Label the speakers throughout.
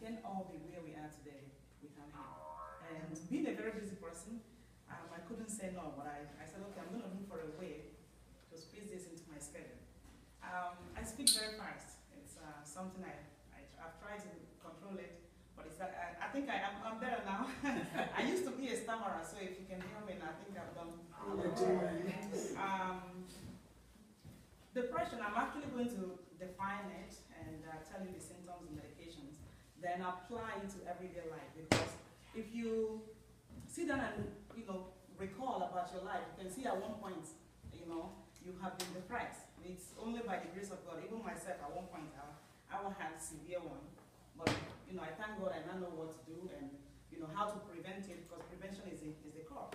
Speaker 1: can't all be where we are today without him. And being a very busy person, I couldn't say no, but I said, okay, I'm going to look for a way to squeeze this into my schedule. I speak very fast. It's something I've tried to control it, but it's I think I'm better now. I used to be a stammerer, so if you can hear me, I think I've done. Depression, I'm actually going to define it and tell you the symptoms and medications, then apply it to everyday life. Because if you sit down and recall about your life, you can see at one point, you have been depressed. It's only by the grace of God. Even myself, at one point, I had a severe one. But I thank God I now know what to do and how to prevent it, because prevention is the core.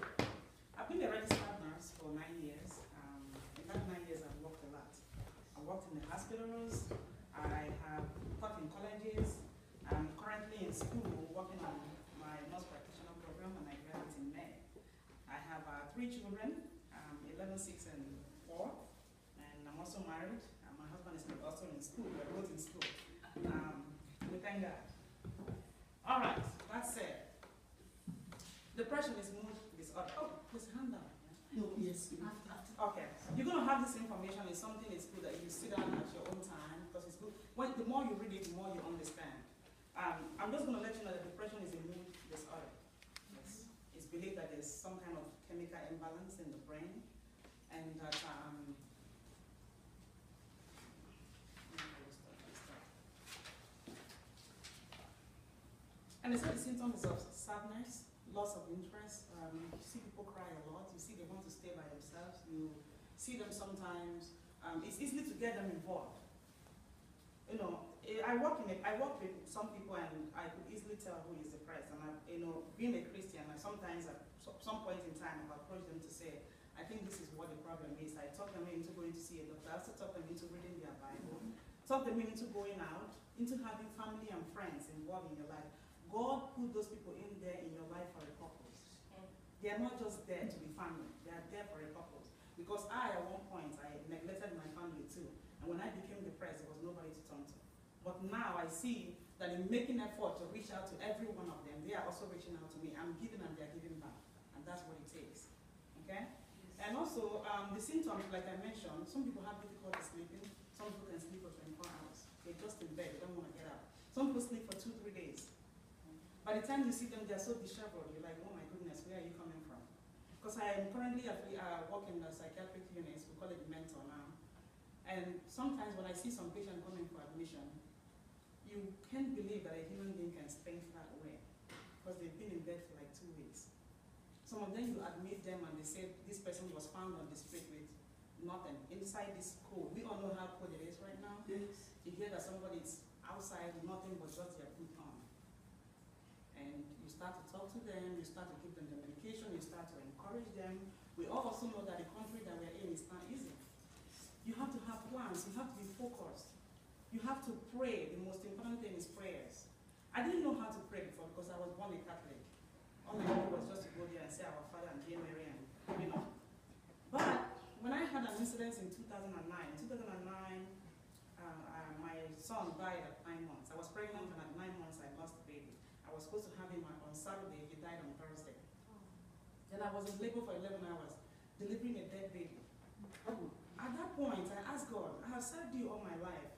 Speaker 1: I've been a registered nurse for 9 years. In that 9 years, I've worked a lot. I worked in the hospitals. I have taught in colleges. I'm currently in school working on my nurse practitioner program, and I graduate in May. I have 3 children, 11, 6, and 4, and I'm also married. My husband is also in school. We're both in school. We thank God. All right, that's it. Depression is mood disorder. Oh, please hand down.
Speaker 2: No, yes.
Speaker 1: Okay, you're going to have this information. It's something that's good that you sit down at your own time, because it's good. The more you read it, the more you understand. I'm just going to let you know that depression is a mood disorder. It's believed that there's some kind of chemical imbalance in the brain, and that and it's the symptoms of sadness, loss of interest. You see people cry a lot. You see they want to stay by themselves. You see them sometimes. It's easy to get them involved. I work with some people, and I could easily tell who is depressed. And being a Christian, sometimes at some point in time, I've approached them to say, I think this is what the problem is. I talk them into going to see a doctor. I also talk them into reading their Bible. Talk them into going out, into having family and friends involved in your life. God put those people in there in your life for a purpose. They are not just there to be family. They are there for a purpose. Because at one point, I neglected my family too. And when I became depressed, there was nobody to turn to. But now I see that in making effort to reach out to every one of them, they are also reaching out to me. I'm giving and they're giving back. And that's what it takes. Okay? Yes. And also, the symptoms, like I mentioned, some people have difficulty sleeping. Some people can sleep for 24 hours. They're just in bed. They don't want to get out. Some people sleep for 2-3 days. By the time you see them, they're so disheveled. You're like, oh my goodness, where are you coming from? Because I am currently working in the psychiatric units. We call it mentor now. And sometimes when I see some patient coming for admission, you can't believe that a human being can think that way, because they've been in bed for like 2 weeks. Some of them, you admit them and they say this person was found on the street with nothing inside this cold. We all know how cold it is right now.
Speaker 2: Yes.
Speaker 1: You hear that somebody is outside with nothing but just their boot on. And you start to talk to them, you start to give them the medication, you start to encourage them. We all also know that the country that we're in is not easy. You have to have plans, you have to be focused. You have to pray. The most important thing is prayers. I didn't know how to pray before because I was born a Catholic. All I knew was just to go there and say our Father and Dear Mary and But when I had an incident in 2009, my son died at 9 months. I was pregnant and at 9 months I lost the baby. I was supposed to have him on Saturday. He died on Thursday. Then I was in labor for 11 hours, delivering a dead baby. At that point, I asked God, I have served you all my life.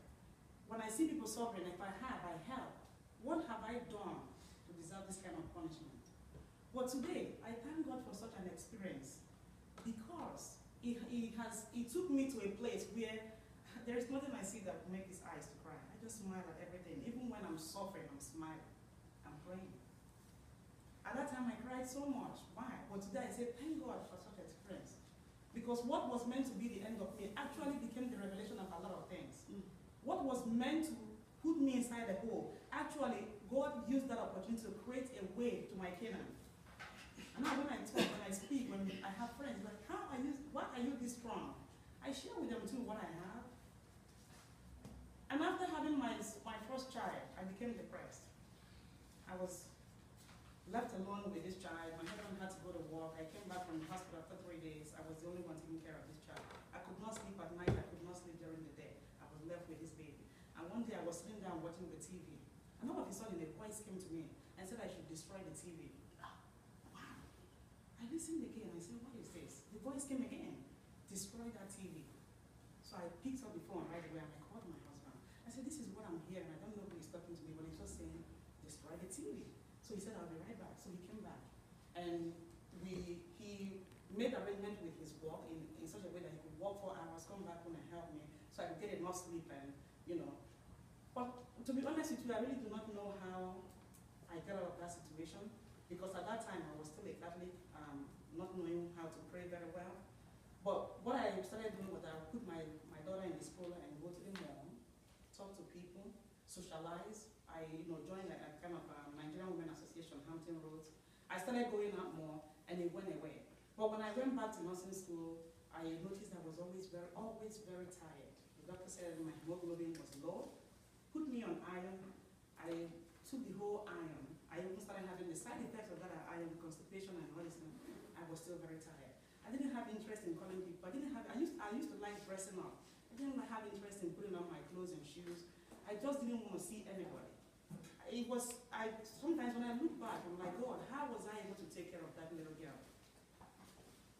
Speaker 1: When I see people suffering, if I help. What have I done to deserve this kind of punishment? But today, I thank God for such an experience, because he took me to a place where there is nothing I see that will make his eyes to cry. I just smile at everything. Even when I'm suffering, I'm smiling. I'm praying. At that time, I cried so much. Why? But today, I say, thank God for such experience. Because what was meant to be the end of me actually became the revelation of a lot of things. What was meant to put me inside a hole, actually, God used that opportunity to create a way to my Canaan. And now when I talk, when I speak, when I have friends, like, why are you this strong? I share with them too what I have. And after having my first child, I became depressed. I was left alone with this child. My husband had to go to work. I came back from the hospital after 3 days. I was the only one taking care of this child. I could not sleep at night. I could not sleep during the day. I was left with this baby. And one day I was sitting down watching the TV. And all of a sudden, a voice came to me and said I should destroy the TV. Wow. I listened again. I said, what is this? The voice came again. Destroy that TV. So I picked up the phone right away and I called my husband. I said, this is what I'm hearing. I don't know who is talking to me, but he's just saying, destroy the TV. So he said, I'll be right back. So he came back. And he made arrangement with his work in such a way that he could work 4 hours, come back home and help me, so I could get enough sleep and, you know. But to be honest with you, I really do not know how I got out of that situation, because at that time I was still a Catholic, not knowing how to pray very well. But what I started doing was I would put my daughter in the school and go to the mall, talk to people, socialize. I joined a kind of Nigerian Women Association, Hampton Roads. I started going out more, and it went away. But when I went back to nursing school, I noticed I was always very tired. The doctor said my hemoglobin was low, put me on iron. I took the whole iron. I even started having the side effects of that iron, constipation and all this thing. I was still very tired. I didn't have interest in calling people. I used to like dressing up. I didn't have interest in putting on my clothes and shoes. I just didn't want to see anybody. Sometimes when I look back, I'm like, God, how was I able to take care of that little girl?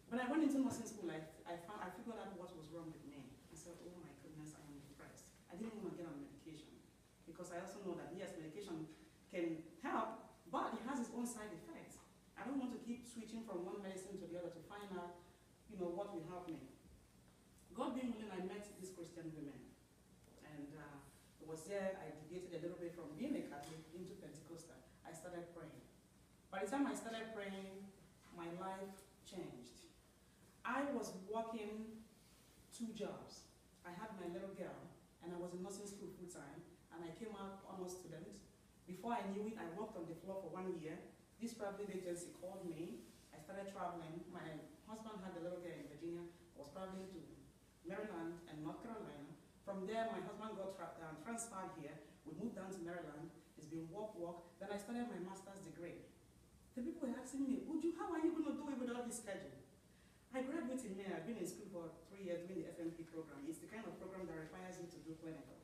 Speaker 1: When I went into nursing school, I figured out what was wrong with me. I said, oh my goodness, I am depressed. I didn't want to get on medication, because I also know that yes, medication can help, but it has its own side effects. I don't want to keep switching from one medicine to the other to find out, what will help me. God being willing, I met these Christian women, and it was there I deviated a little bit from being a Catholic into Pentecostal. I started praying. By the time I started praying, my life changed. I was working 2 jobs. I had my little girl, and I was in nursing school full-time, and I came out almost student. Before I knew it, I worked on the floor for 1 year. This traveling agency called me. I started traveling. My husband had a little girl in Virginia. I was traveling to Maryland and North Carolina. From there, my husband got transferred here. We moved down to Maryland. It's been work. Then I started my master's degree. The people were asking me, how are you going to do it without this schedule? I graduated in May. I've been in school for 3 years doing the FMP program. It's the kind of program that requires you to do clinical.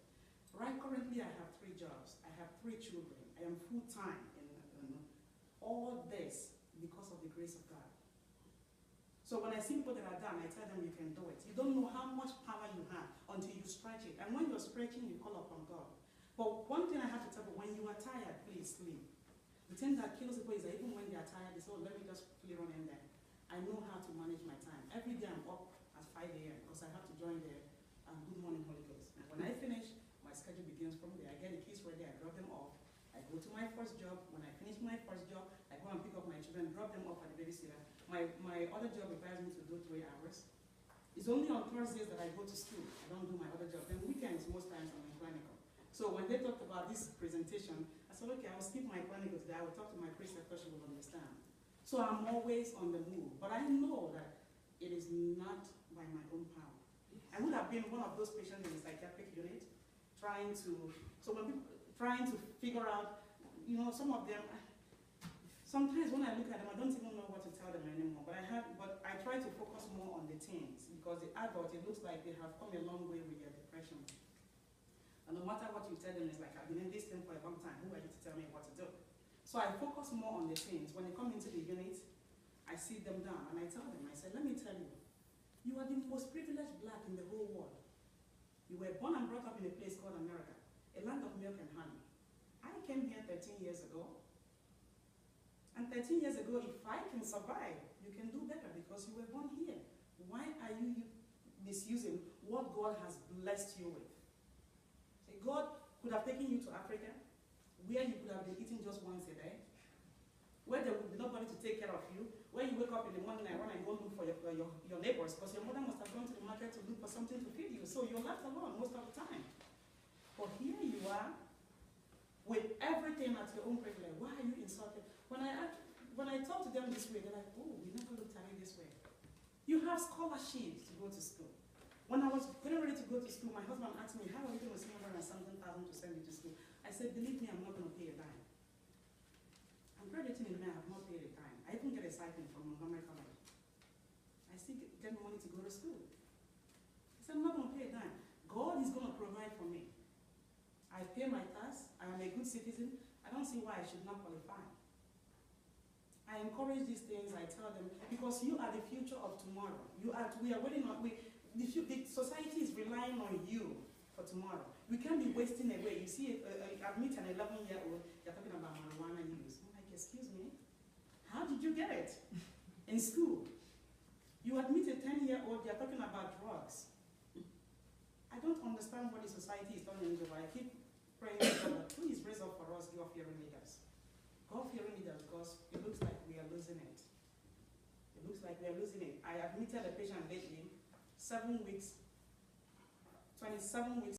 Speaker 1: Right, currently I have 3 jobs. I have 3 children. I am full-time in all this because of the grace of God. So when I see people that are done, I tell them you can do it. You don't know how much power you have until you stretch it. And when you're stretching, you call upon God. But one thing I have to tell you, when you are tired, please sleep. The thing that kills people is that even when they are tired, they say, oh, let me just play on in there. I know how to manage my time. Every day I'm up at 5 a.m. because I have to join the Good Morning Holy Ghost. And when I finish, my schedule begins from there. I get the kids ready, I drop them off. I go to my first job. When I finish my first job, I go and pick up my children, drop them off at the babysitter. My other job requires me to do 3 hours. It's only on Thursdays that I go to school. I don't do my other job. Then weekends, most times I'm in clinical. So when they talked about this presentation, I said, okay, I'll skip my clinical today. I will talk to my preceptor, she will understand. So I'm always on the move. But I know that it is not by my own power. I would have been one of those patients in the psychiatric unit trying to figure out, some of them, sometimes when I look at them, I don't even know what to tell them anymore. But I try to focus more on the teens, because the adults, it looks like they have come a long way with their depression. And no matter what you tell them, it's like, I've been in this thing for a long time. Who are you to tell me what to do? So I focus more on the teens. When they come into the unit, I sit them down and I tell them, I say, let me tell you, you are the most privileged black in the whole world. You were born and brought up in a place called America, a land of milk and honey. I came here 13 years ago. And 13 years ago, if I can survive, you can do better because you were born here. Why are you misusing what God has blessed you with? See, God could have taken you to Africa, where you could have been eating just once a day, where there would be nobody to take care of you, where you wake up in the morning and run and go look for your neighbors, because your mother must have gone to the market to look for something to feed you, so you're left alone most of the time. But here you are, with everything at your own privilege. Why are you insulted? When I talk to them this way, they're like, oh, we never looked at it this way. You have scholarships to go to school. When I was getting ready to go to school, my husband asked me, how are you going to send $100,000 to send you to school? I said, believe me, I'm not going to pay a dime. I'm graduating in May, I have not paid a dime. I even get a stipend from Montgomery College. I still get money to go to school. I said, I'm not going to pay a dime. God is going to provide for me. I pay my tax, I I am a good citizen, I don't see why I should not qualify. I encourage these things, I tell them, because you are the future of tomorrow. We are waiting on, the society is relying on you for tomorrow. We can't be wasting away. You see, I meet an 11-year-old, they're talking about marijuana use. I'm like, excuse me, how did you get it? In school. You admit a 10-year-old, they're talking about drugs. I don't understand what the society is turning into, but I keep praying to God that please raise up for us God-fearing leaders. God-fearing leaders, because it looks like we are losing it. It looks like we are losing it. I admitted a patient lately, 7 weeks, 27 weeks